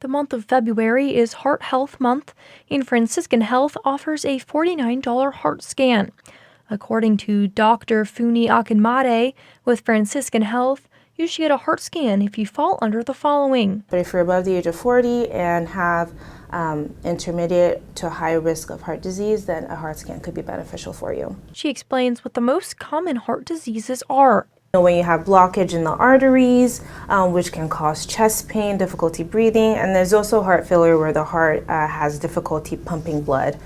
The month of February is Heart Health Month, and Franciscan Health offers a $49 heart scan. According to Dr. Funi Akinmade with Franciscan Health, you should get a heart scan if you fall under the following. But if you're above the age of 40 and have intermediate to high risk of heart disease, then a heart scan could be beneficial for you. She explains what the most common heart diseases are. When you have blockage in the arteries, which can cause chest pain, difficulty breathing, and there's also heart failure where the heart has difficulty pumping blood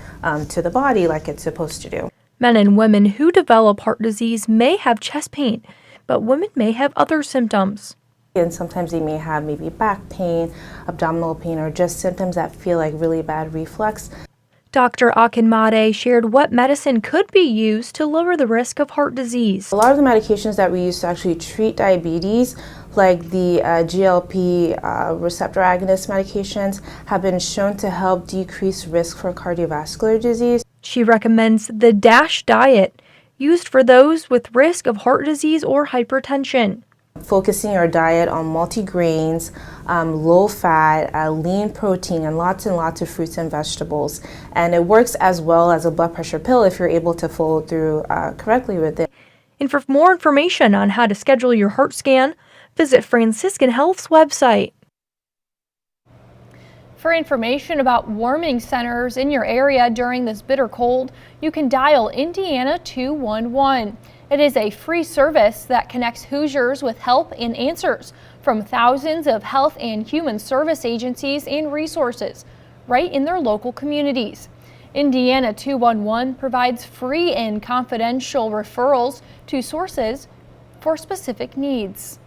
to the body like it's supposed to do. Men and women who develop heart disease may have chest pain, but women may have other symptoms. And sometimes they may have maybe back pain, abdominal pain, or just symptoms that feel like really bad reflux. Dr. Akinmade shared what medicine could be used to lower the risk of heart disease. A lot of the medications that we use to actually treat diabetes, like the GLP receptor agonist medications, have been shown to help decrease risk for cardiovascular disease. She recommends the DASH diet, used for those with risk of heart disease or hypertension. Focusing your diet on multi-grains, low fat, lean protein, and lots of fruits and vegetables. And it works as well as a blood pressure pill if you're able to follow through correctly with it. And for more information on how to schedule your heart scan, visit Franciscan Health's website. For information about warming centers in your area during this bitter cold, you can dial Indiana 211. It is a free service that connects Hoosiers with help and answers from thousands of health and human service agencies and resources right in their local communities. Indiana 211 provides free and confidential referrals to sources for specific needs.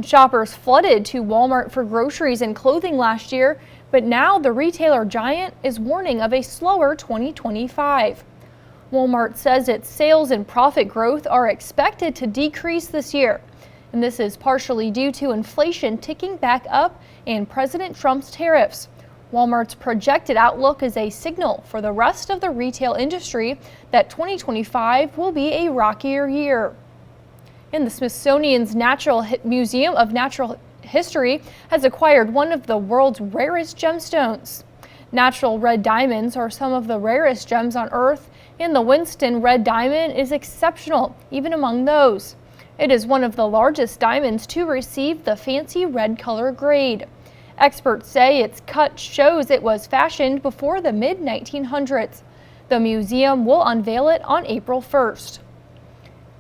Shoppers flooded to Walmart for groceries and clothing last year, but now the retailer giant is warning of a slower 2025. Walmart says its sales and profit growth are expected to decrease this year, and this is partially due to inflation ticking back up and President Trump's tariffs. Walmart's projected outlook is a signal for the rest of the retail industry that 2025 will be a rockier year. And the Smithsonian's Museum of Natural History has acquired one of the world's rarest gemstones. Natural red diamonds are some of the rarest gems on Earth, and the Winston red diamond is exceptional, even among those. It is one of the largest diamonds to receive the fancy red color grade. Experts say its cut shows it was fashioned before the mid-1900s. The museum will unveil it on April 1st.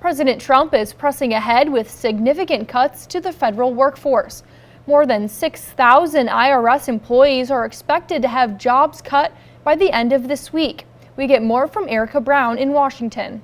President Trump is pressing ahead with significant cuts to the federal workforce. More than 6,000 IRS employees are expected to have jobs cut by the end of this week. We get more from Erica Brown in Washington.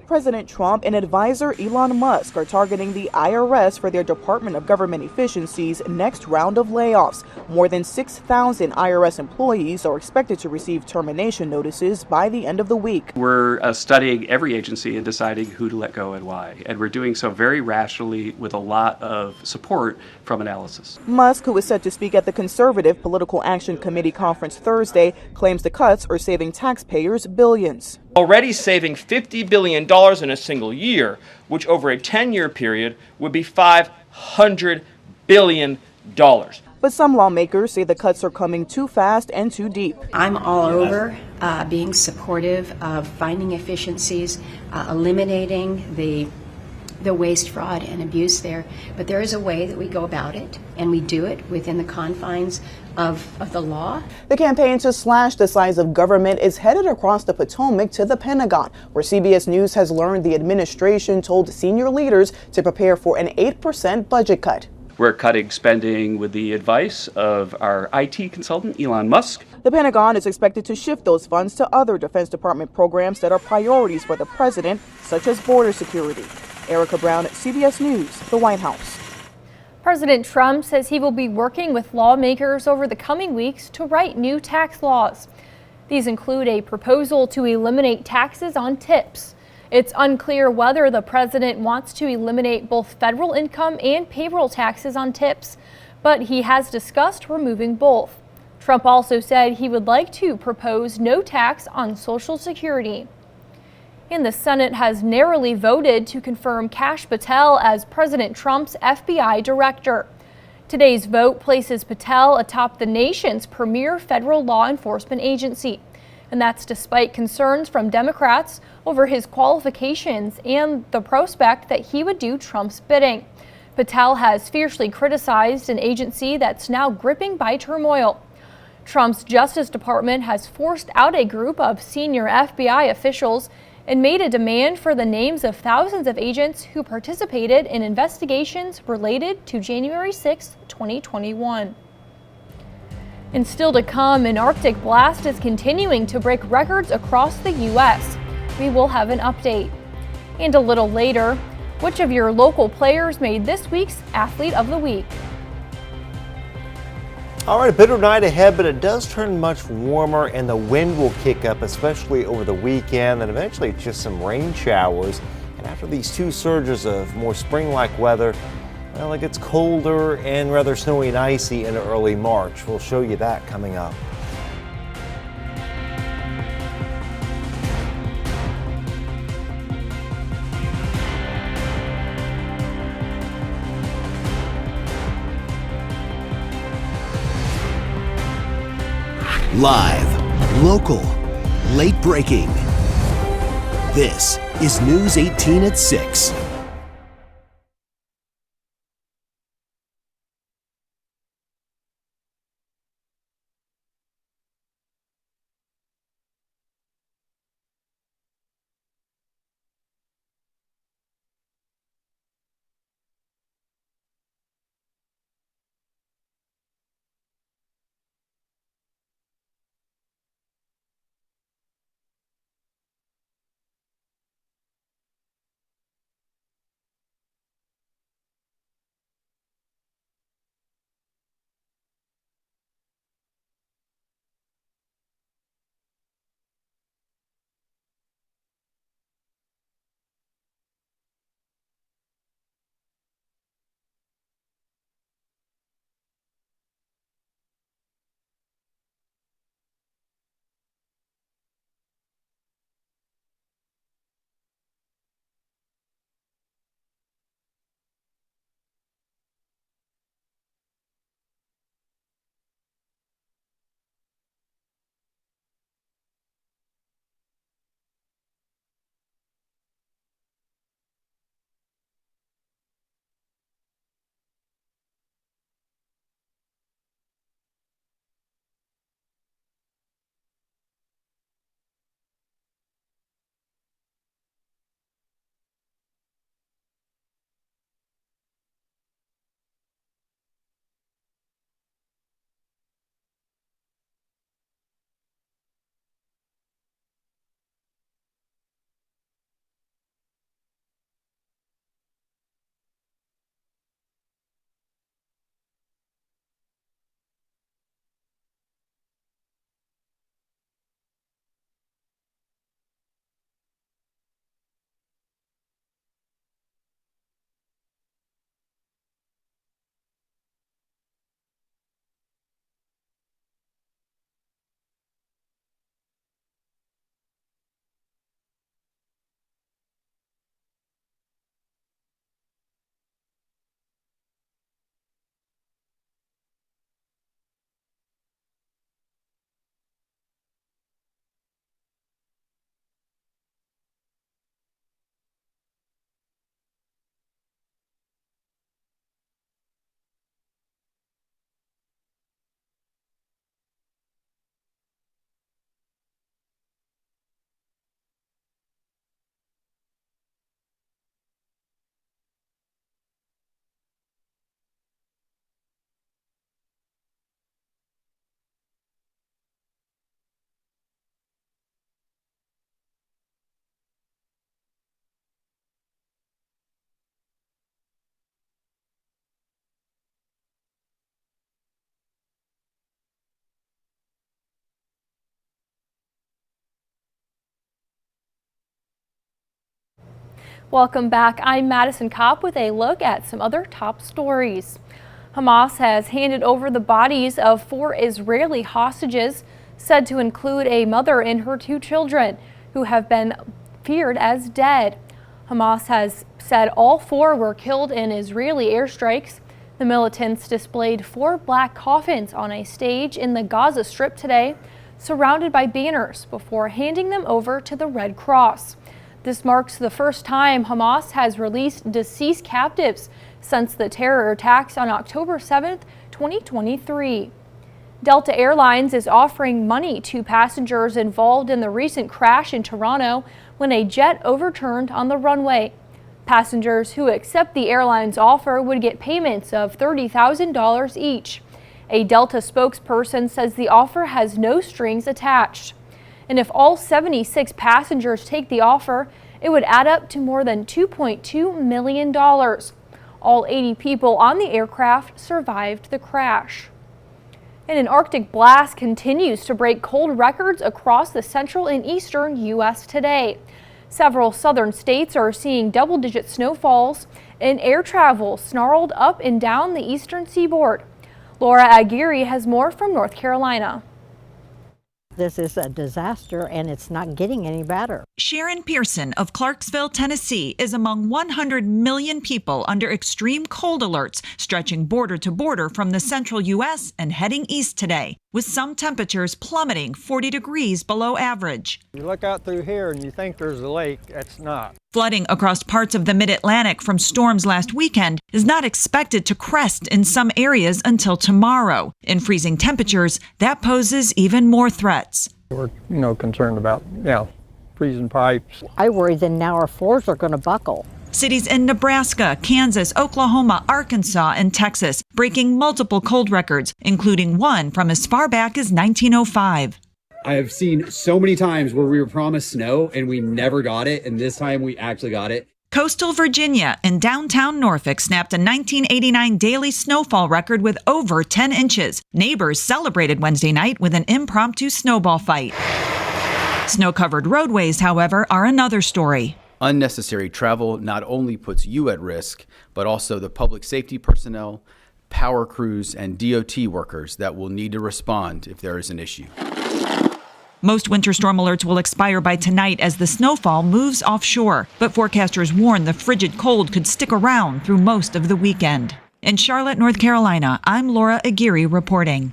President Trump and advisor Elon Musk are targeting the IRS for their Department of Government Efficiency's next round of layoffs. More than 6,000 IRS employees are expected to receive termination notices by the end of the week. We're studying every agency and deciding who to let go and why. And we're doing so very rationally with a lot of support from analysis. Musk, who is set to speak at the Conservative Political Action Committee conference Thursday, claims the cuts are saving taxpayers billions. Already saving $50 billion in a single year, which over a 10-year period would be $500 billion. But some lawmakers say the cuts are coming too fast and too deep. I'm all over being supportive of finding efficiencies, eliminating the waste, fraud, and abuse there. But there is a way that we go about it, and we do it within the confines of the law. The campaign to slash the size of government is headed across the Potomac to the Pentagon, where CBS News has learned the administration told senior leaders to prepare for an 8% budget cut. We're cutting spending with the advice of our IT consultant, Elon Musk. The Pentagon is expected to shift those funds to other Defense Department programs that are priorities for the president, such as border security. Erica Brown, CBS News, the White House. President Trump says he will be working with lawmakers over the coming weeks to write new tax laws. These include a proposal to eliminate taxes on tips. It's unclear whether the president wants to eliminate both federal income and payroll taxes on tips, but he has discussed removing both. Trump also said he would like to propose no tax on Social Security. And the Senate has narrowly voted to confirm Kash Patel as President Trump's FBI director. Today's vote places Patel atop the nation's premier federal law enforcement agency. And that's despite concerns from Democrats over his qualifications and the prospect that he would do Trump's bidding. Patel has fiercely criticized an agency that's now gripping by turmoil. Trump's Justice Department has forced out a group of senior FBI officials and made a demand for the names of thousands of agents who participated in investigations related to January 6, 2021. And still to come, an Arctic blast is continuing to break records across the U.S. We will have an update. And a little later, which of your local players made this week's Athlete of the Week? All right, a bitter night ahead, but it does turn much warmer and the wind will kick up, especially over the weekend, and eventually just some rain showers. And after these two surges of more spring-like weather, well, it gets colder and rather snowy and icy in early March. We'll show you that coming up. Live, local, late breaking. This is News 18 at 6. Welcome back. I'm Madison Kopp with a look at some other top stories. Hamas has handed over the bodies of 4 Israeli hostages, said to include a mother and her 2 children, who have been feared as dead. Hamas has said all 4 were killed in Israeli airstrikes. The militants displayed 4 black coffins on a stage in the Gaza Strip today, surrounded by banners, before handing them over to the Red Cross. This marks the first time Hamas has released deceased captives since the terror attacks on October 7, 2023. Delta Airlines is offering money to passengers involved in the recent crash in Toronto when a jet overturned on the runway. Passengers who accept the airline's offer would get payments of $30,000 each. A Delta spokesperson says the offer has no strings attached. And if all 76 passengers take the offer, it would add up to more than $2.2 million. All 80 people on the aircraft survived the crash. And an Arctic blast continues to break cold records across the central and eastern U.S. today. Several southern states are seeing double-digit snowfalls, and air travel snarled up and down the eastern seaboard. Laura Aguirre has more from North Carolina. This is a disaster, and it's not getting any better. Sharon Pearson of Clarksville, Tennessee, is among 100 million people under extreme cold alerts stretching border to border from the central U.S. and heading east today, with some temperatures plummeting 40 degrees below average. You look out through here and you think there's a lake. It's not. Flooding across parts of the mid-Atlantic from storms last weekend is not expected to crest in some areas until tomorrow. In freezing temperatures, that poses even more threats. We're, concerned about, freezing pipes. I worry that now our floors are going to buckle. Cities in Nebraska, Kansas, Oklahoma, Arkansas, and Texas breaking multiple cold records, including one from as far back as 1905. I have seen so many times where we were promised snow and we never got it, and this time we actually got it. Coastal Virginia and downtown Norfolk snapped a 1989 daily snowfall record with over 10 inches. Neighbors celebrated Wednesday night with an impromptu snowball fight. Snow-covered roadways, however, are another story. Unnecessary travel not only puts you at risk, but also the public safety personnel, power crews, and DOT workers that will need to respond if there is an issue. Most winter storm alerts will expire by tonight as the snowfall moves offshore, but forecasters warn the frigid cold could stick around through most of the weekend. In Charlotte, North Carolina, I'm Laura Aguirre reporting.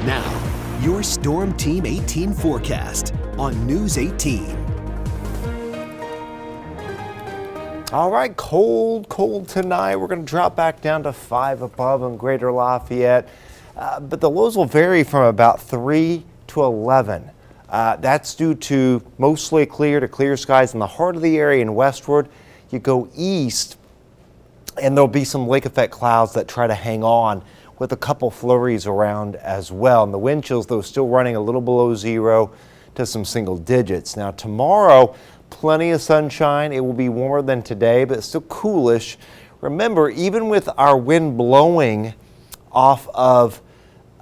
Now, your Storm Team 18 forecast on News 18. All right, cold tonight. We're going to drop back down to 5 above in Greater Lafayette, but the lows will vary from about 3 to 11. That's due to mostly clear to clear skies in the heart of the area and westward. You go east, and there'll be some lake effect clouds that try to hang on, with a couple flurries around as well. And the wind chills, though, still running a little below 0 to some single digits. Now tomorrow, plenty of sunshine. It will be warmer than today, but still coolish. Remember, even with our wind blowing out of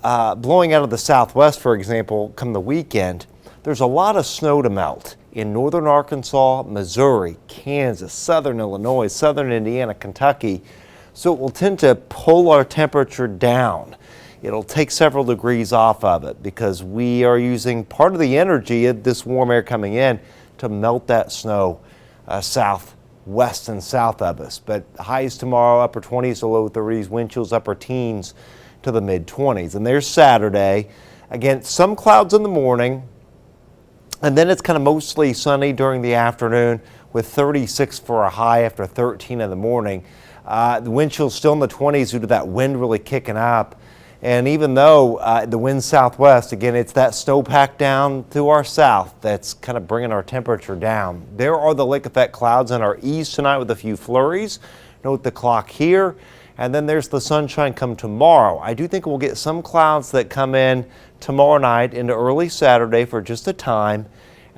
the southwest, for example, come the weekend, there's a lot of snow to melt in northern Arkansas, Missouri, Kansas, southern Illinois, southern Indiana, Kentucky. So it will tend to pull our temperature down. It'll take several degrees off of it because we are using part of the energy of this warm air coming in to melt that snow southwest and south of us. But highs tomorrow, upper 20s to low 30s, wind chills upper teens to the mid 20s. And there's Saturday. Again, some clouds in the morning, and then it's kind of mostly sunny during the afternoon with 36 for a high after 13 in the morning. The wind chill's still in the 20s due to that wind really kicking up. And even though the wind's southwest, again, it's that snowpack down to our south that's kind of bringing our temperature down. There are the lake effect clouds in our east tonight with a few flurries. Note the clock here. And then there's the sunshine come tomorrow. I do think we'll get some clouds that come in tomorrow night into early Saturday for just a time.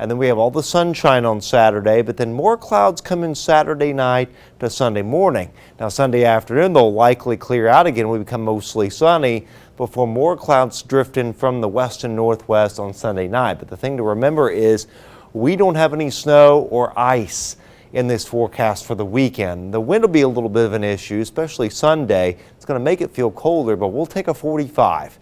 And then we have all the sunshine on Saturday, but then more clouds come in Saturday night to Sunday morning. Now Sunday afternoon, they'll likely clear out again. We become mostly sunny before more clouds drift in from the west and northwest on Sunday night. But the thing to remember is we don't have any snow or ice in this forecast for the weekend. The wind will be a little bit of an issue, especially Sunday. It's going to make it feel colder, but we'll take a 45.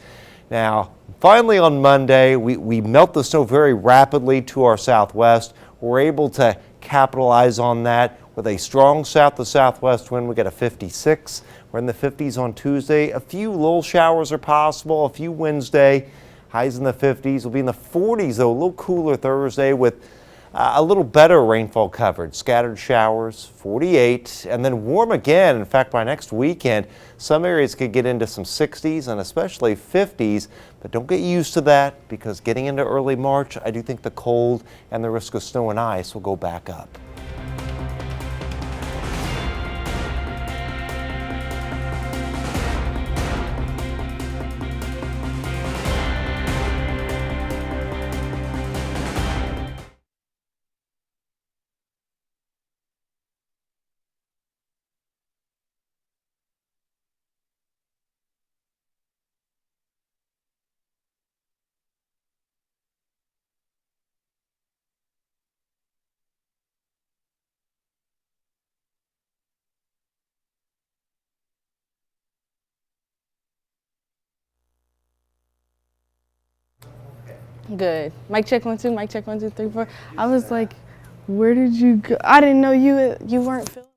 Now, finally on Monday, we melt the snow very rapidly to our southwest. We're able to capitalize on that with a strong south to southwest wind. We get a 56. We're in the 50s on Tuesday. A few little showers are possible, a few Wednesday. Highs in the 50s. We'll be in the 40s, though, a little cooler Thursday with a little better rainfall coverage. Scattered showers, 48, and then warm again. In fact, by next weekend, some areas could get into some 60s and especially 50s, but don't get used to that because getting into early March, I do think the cold and the risk of snow and ice will go back up. Good. Mic check 1 2. Mic check 1 2 3 4. I was like, where did you go? I didn't know you weren't feeling.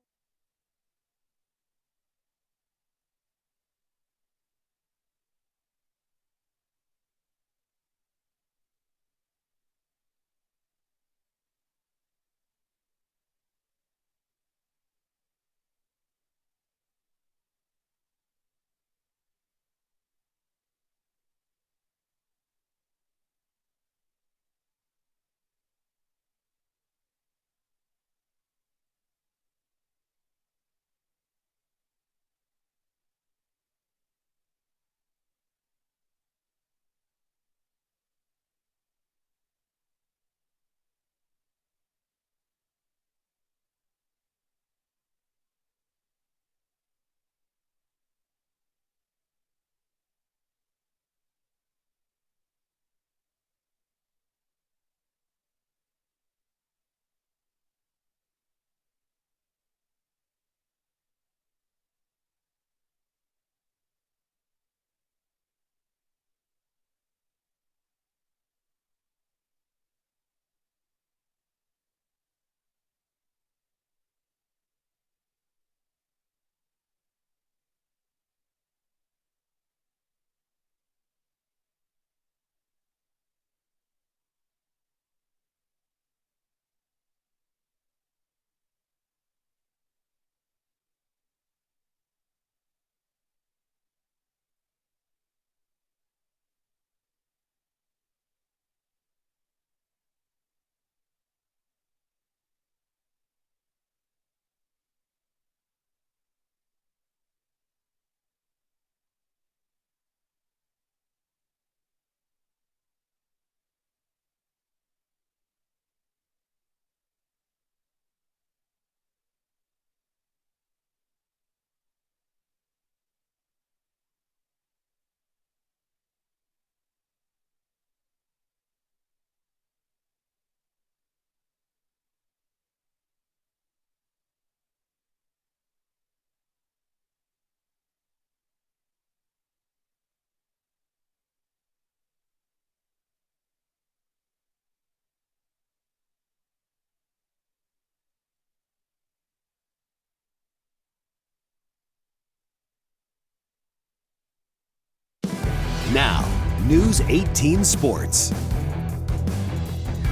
Now, News 18 Sports.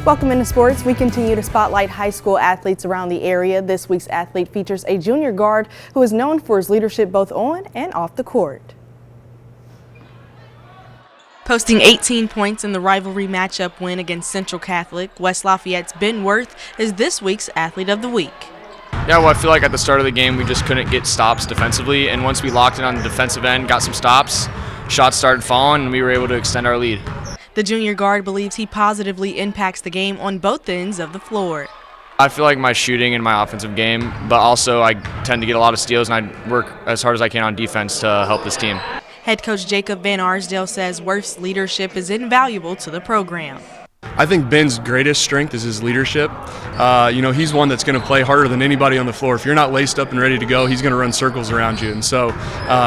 Welcome into sports. We continue to spotlight high school athletes around the area. This week's athlete features a junior guard who is known for his leadership both on and off the court. Posting 18 points in the rivalry matchup win against Central Catholic, West Lafayette's Ben Worth is this week's Athlete of the Week. Yeah, well, I feel like at the start of the game we just couldn't get stops defensively, and once we locked in on the defensive end, got some stops, shots started falling, and we were able to extend our lead. The junior guard believes he positively impacts the game on both ends of the floor. I feel like my shooting and my offensive game, but also I tend to get a lot of steals and I work as hard as I can on defense to help this team. Head coach Jacob Van Arsdale says Worth's leadership is invaluable to the program. I think Ben's greatest strength is his leadership. He's one that's going to play harder than anybody on the floor. If you're not laced up and ready to go, he's going to run circles around you. And so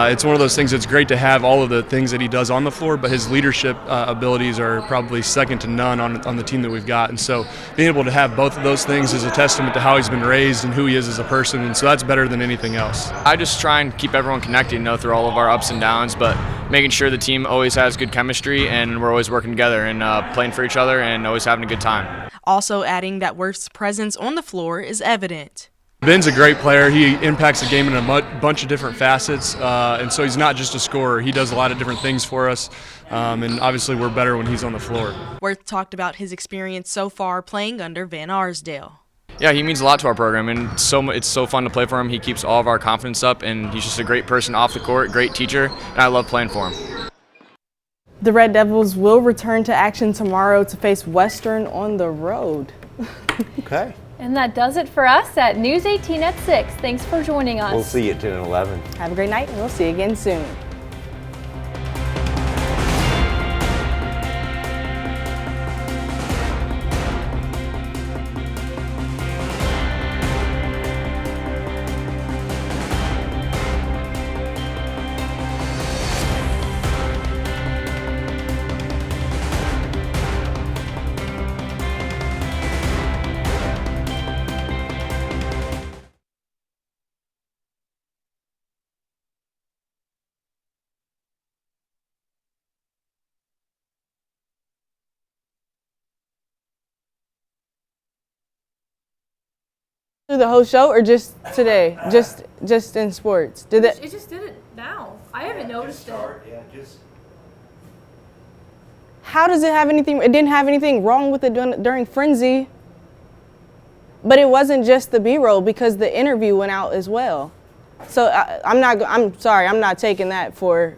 it's one of those things that's great to have all of the things that he does on the floor, but his leadership abilities are probably second to none on the team that we've got. And so being able to have both of those things is a testament to how he's been raised and who he is as a person. And so that's better than anything else. I just try and keep everyone connected, through all of our ups and downs, but making sure the team always has good chemistry and we're always working together and playing for each other and always having a good time. Also adding that Worth's presence on the floor is evident. Ben's a great player. He impacts the game in a bunch of different facets, and so he's not just a scorer. He does a lot of different things for us, and obviously we're better when he's on the floor. Worth talked about his experience so far playing under Van Arsdale. Yeah, he means a lot to our program, and it's so fun to play for him. He keeps all of our confidence up, and he's just a great person off the court, great teacher, and I love playing for him. The Red Devils will return to action tomorrow to face Western on the road. Okay. And that does it for us at News 18 at 6. Thanks for joining us. We'll see you at 10 and 11. Have a great night, and we'll see you again soon. Do the whole show or just today? Just in sports? Did It just did it now. I haven't noticed it. How does it have anything? It didn't have anything wrong with it during Frenzy. But it wasn't just the B-roll because the interview went out as well. So I'm sorry. I'm not taking that for.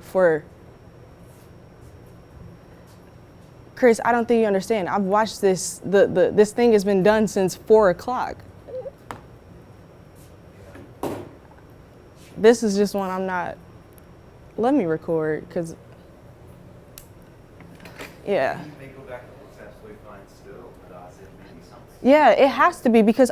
Chris, I don't think you understand. I've watched this. This thing has been done since 4 o'clock. This is just one I'm not. Let me record, because. Yeah. Yeah, it has to be because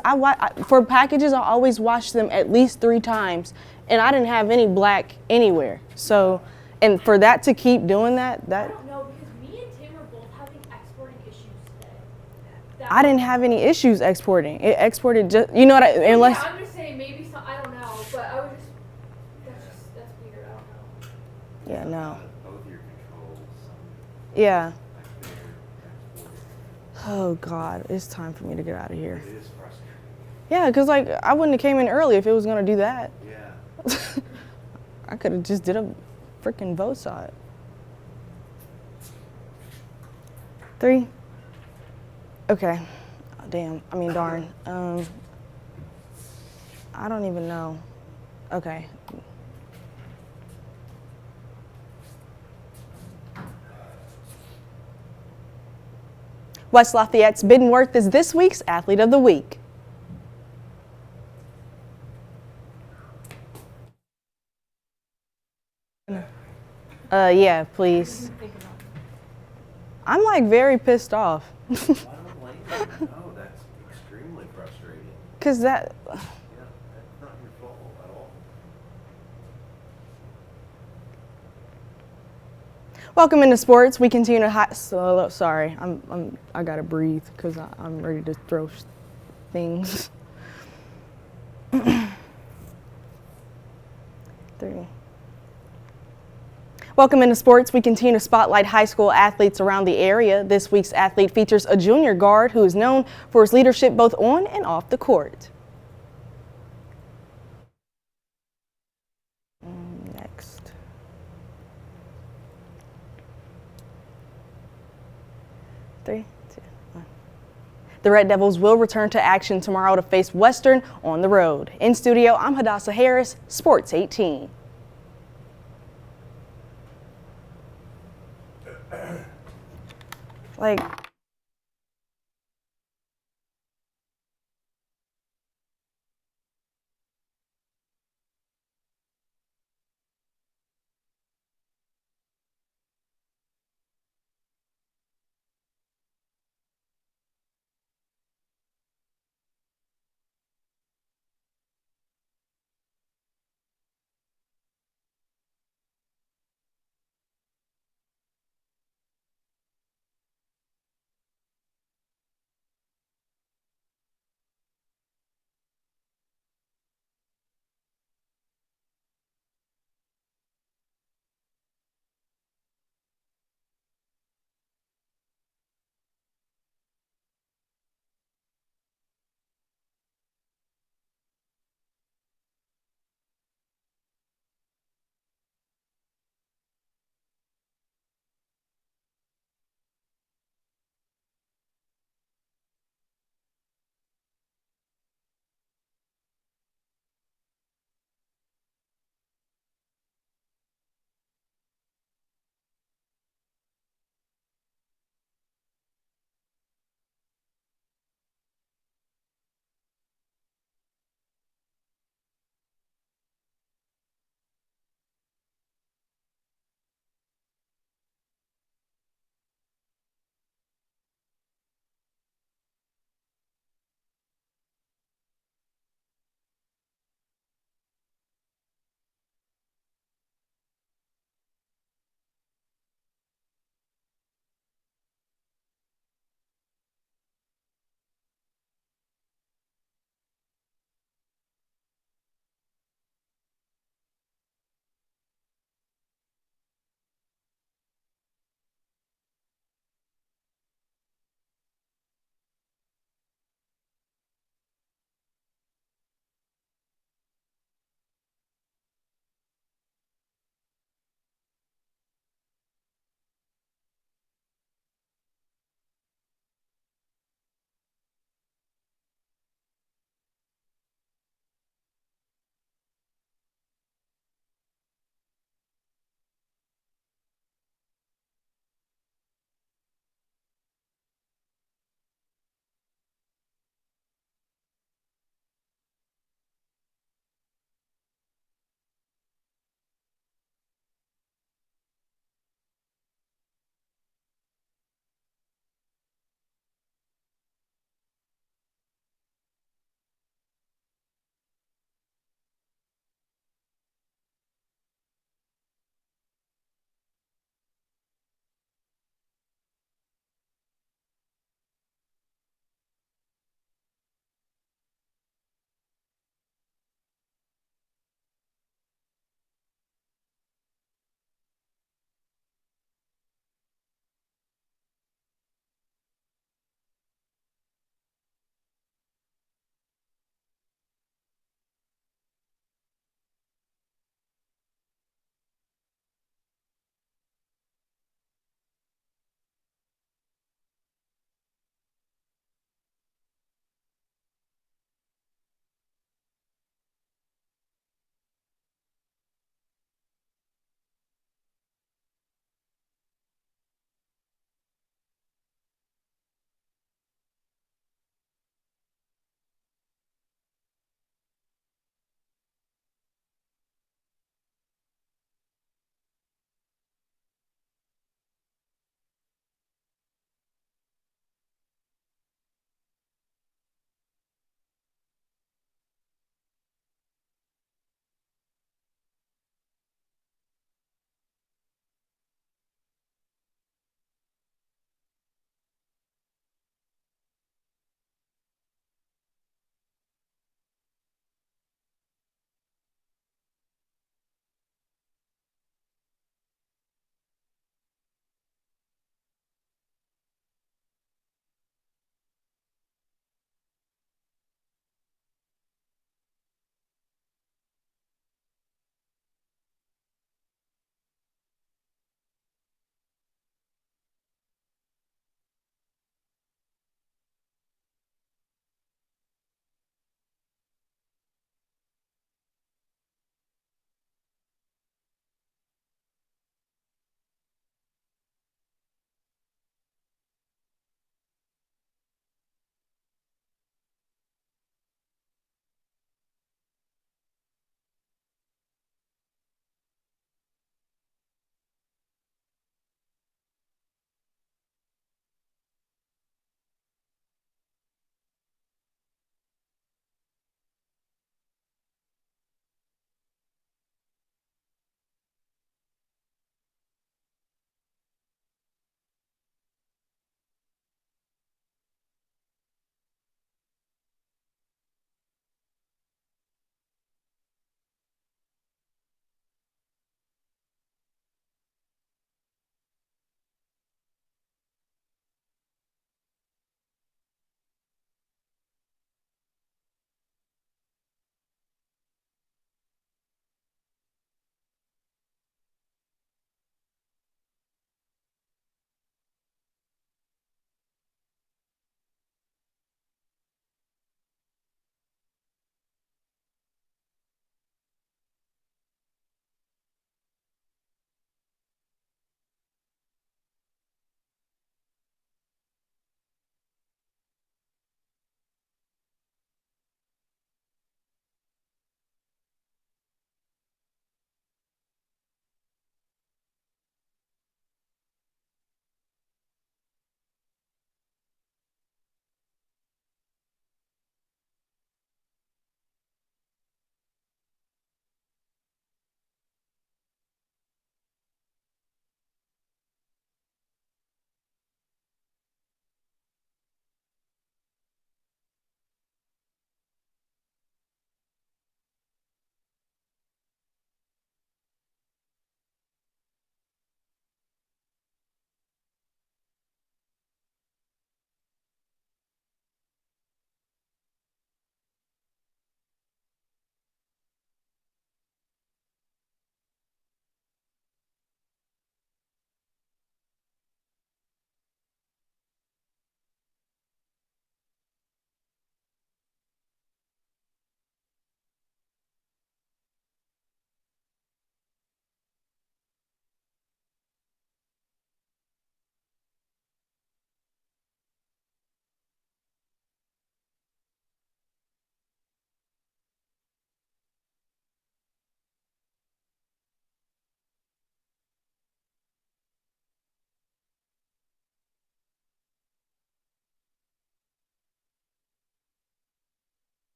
for packages I always watch them at least 3 times, and I didn't have any black anywhere. So, and for that to keep doing that. I don't know because me and Tim are both having exporting issues today. I didn't have any issues exporting. It exported just unless. Yeah, I'm just saying maybe some. I don't know, but I would just. That's weird. I don't know. Yeah, no. Yeah. Oh God, it's time for me to get out of here. It is frustrating. Yeah, because I wouldn't have came in early if it was gonna do that. Yeah. I could have just did a freaking vote saw it. 3. Okay. Oh, damn. I mean, darn. I don't even know. Okay. West Lafayette's Biddenworth is this week's Athlete of the Week. Yeah, please. I'm very pissed off. I don't blame you. No, that's extremely frustrating. Because that. Yeah, that's not your fault at all. Welcome into sports. We continue to sorry, I gotta breathe because I'm ready to throw things. 3. Welcome into sports. We continue to spotlight high school athletes around the area. This week's athlete features a junior guard who is known for his leadership both on and off the court. Next. Three, two, 1. The Red Devils will return to action tomorrow to face Western on the road. In studio, I'm Hadassah Harris, Sports 18. Like,